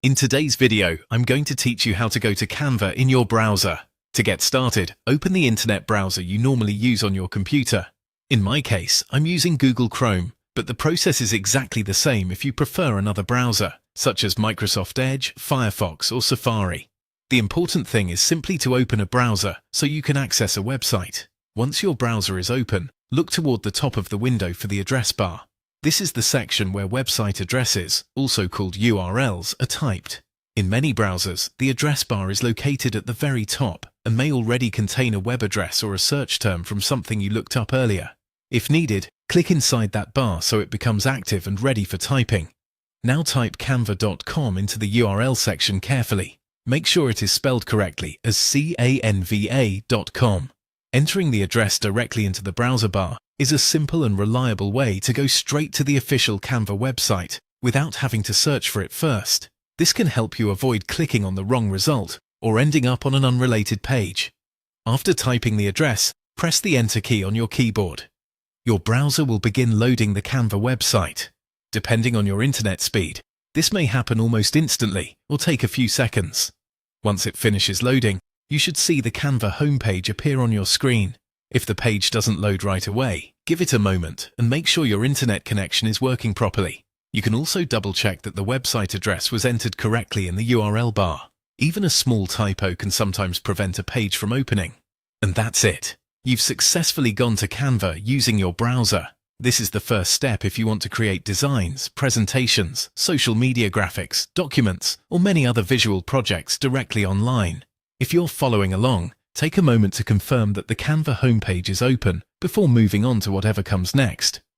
In today's video, I'm going to teach you how to go to Canva in your browser. To get started, open the internet browser you normally use on your computer. In my case, I'm using Google Chrome, but the process is exactly the same if you prefer another browser, such as Microsoft Edge, Firefox, or Safari. The important thing is simply to open a browser so you can access a website. Once your browser is open, look toward the top of the window for the address bar. This is the section where website addresses, also called URLs, are typed. In many browsers, the address bar is located at the very top and may already contain a web address or a search term from something you looked up earlier. If needed, click inside that bar so it becomes active and ready for typing. Now type canva.com into the URL section carefully. Make sure it is spelled correctly as canva.com. Entering the address directly into the browser bar is a simple and reliable way to go straight to the official Canva website without having to search for it first. This can help you avoid clicking on the wrong result or ending up on an unrelated page. After typing the address, press the Enter key on your keyboard. Your browser will begin loading the Canva website. Depending on your internet speed, this may happen almost instantly or take a few seconds. Once it finishes loading, you should see the Canva homepage appear on your screen. If the page doesn't load right away, give it a moment and make sure your internet connection is working properly. You can also double-check that the website address was entered correctly in the URL bar. Even a small typo can sometimes prevent a page from opening. And that's it. You've successfully gone to Canva using your browser. This is the first step if you want to create designs, presentations, social media graphics, documents, or many other visual projects directly online. If you're following along, take a moment to confirm that the Canva homepage is open before moving on to whatever comes next.